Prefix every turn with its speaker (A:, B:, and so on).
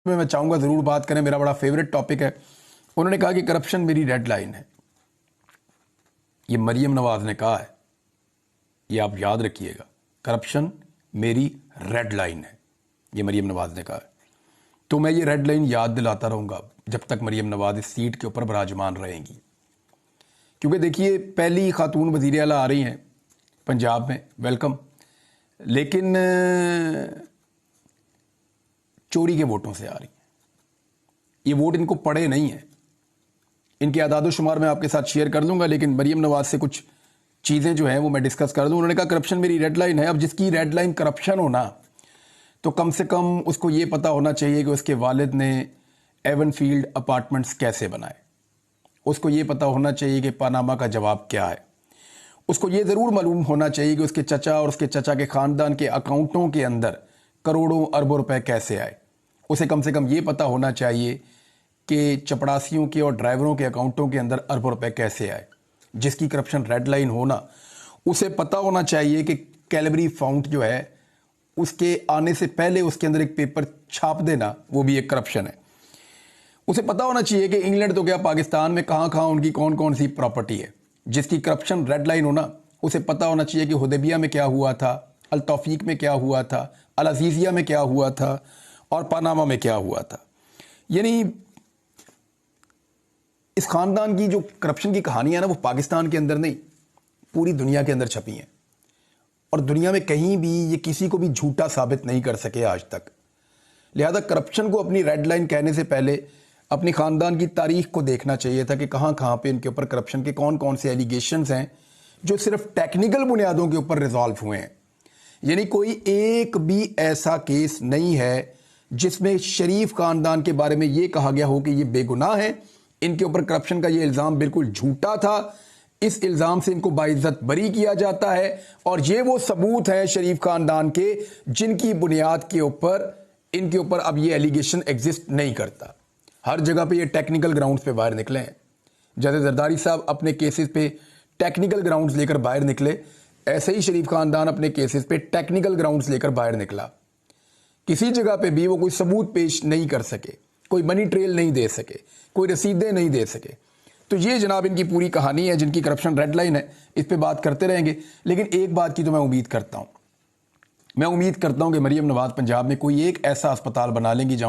A: میں چاہوں گا ضرور بات کریں، میرا بڑا فیوریٹ ٹاپک ہے۔ انہوں نے کہا کہ کرپشن میری ریڈ لائن ہے۔ یہ مریم نواز نے کہا ہے، یہ آپ یاد رکھیے گا، کرپشن میری ریڈ لائن ہے، یہ مریم نواز نے کہا ہے۔ تو میں یہ ریڈ لائن یاد دلاتا رہوں گا جب تک مریم نواز اس سیٹ کے اوپر براجمان رہیں گی، کیونکہ دیکھیے پہلی خاتون وزیر اعلیٰ آ رہی ہیں پنجاب میں، ویلکم، لیکن چوری کے ووٹوں سے آ رہی ہیں۔ یہ ووٹ ان کو پڑے نہیں ہیں، ان کے اعداد و شمار میں آپ کے ساتھ شیئر کر دوں گا، لیکن مریم نواز سے کچھ چیزیں جو ہیں وہ میں ڈسکس کر دوں۔ انہوں نے کہا کرپشن میری ریڈ لائن ہے۔ اب جس کی ریڈ لائن کرپشن ہونا، تو کم سے کم اس کو یہ پتا ہونا چاہیے کہ اس کے والد نے ایون فیلڈ اپارٹمنٹس کیسے بنائے، اس کو یہ پتا ہونا چاہیے کہ پاناما کا جواب کیا ہے، اس کو یہ ضرور معلوم ہونا چاہیے کہ اس کے چچا اور اس کے چچا کے خاندان کے اکاؤنٹوں کے اندر کروڑوں اربوں روپے کیسے آئے، اسے کم سے کم یہ پتا ہونا چاہیے کہ چپڑاسیوں کے اور ڈرائیوروں کے اکاؤنٹوں کے اندر اربوں روپے کیسے آئے۔ جس کی کرپشن ریڈ لائن ہونا، اسے پتا ہونا چاہیے کہ کیلبری فاؤنٹ جو ہے اس کے آنے سے پہلے اس کے اندر ایک پیپر چھاپ دینا، وہ بھی ایک کرپشن ہے۔ اسے پتا ہونا چاہیے کہ انگلینڈ تو کیا پاکستان میں کہاں کہاں ان کی کون کون سی پراپرٹی ہے۔ جس کی کرپشن ریڈ لائن ہونا، اسے پتا ہونا چاہیے کہ حدیبیہ میں کیا ہوا تھا، التوفیق میں کیا ہوا تھا، العزیزیہ میں کیا ہوا تھا، اور پاناما میں کیا ہوا تھا۔ یعنی اس خاندان کی جو کرپشن کی کہانیاں نا، وہ پاکستان کے اندر نہیں، پوری دنیا کے اندر چھپی ہیں، اور دنیا میں کہیں بھی یہ کسی کو بھی جھوٹا ثابت نہیں کر سکے آج تک۔ لہذا کرپشن کو اپنی ریڈ لائن کہنے سے پہلے اپنی خاندان کی تاریخ کو دیکھنا چاہیے تھا کہ کہاں کہاں پہ ان کے اوپر کرپشن کے کون کون سے ایلیگیشنز ہیں جو صرف ٹیکنیکل بنیادوں کے اوپر ریزالو ہوئے ہیں۔ یعنی کوئی ایک بھی ایسا کیس نہیں ہے جس میں شریف خاندان کے بارے میں یہ کہا گیا ہو کہ یہ بے گناہ ہے، ان کے اوپر کرپشن کا یہ الزام بالکل جھوٹا تھا، اس الزام سے ان کو باعزت بری کیا جاتا ہے، اور یہ وہ ثبوت ہیں شریف خاندان کے جن کی بنیاد کے اوپر ان کے اوپر اب یہ ایلیگیشن ایگزسٹ نہیں کرتا۔ ہر جگہ پہ یہ ٹیکنیکل گراؤنڈز پہ باہر نکلے ہیں۔ جیسے زرداری صاحب اپنے کیسز پہ ٹیکنیکل گراؤنڈز لے کر باہر نکلے، ایسے ہی شریف خاندان اپنے کیسز پہ ٹیکنیکل گراؤنڈز لے کر باہر نکلا۔ کسی جگہ پہ بھی وہ کوئی ثبوت پیش نہیں کر سکے، کوئی منی ٹریل نہیں دے سکے، کوئی رسیدیں نہیں دے سکے۔ تو یہ جناب ان کی پوری کہانی ہے جن کی کرپشن ریڈ لائن ہے۔ اس پہ بات کرتے رہیں گے، لیکن ایک بات کی تو میں امید کرتا ہوں کہ مریم نواز پنجاب میں کوئی ایک ایسا اسپتال بنا لیں گی جہاں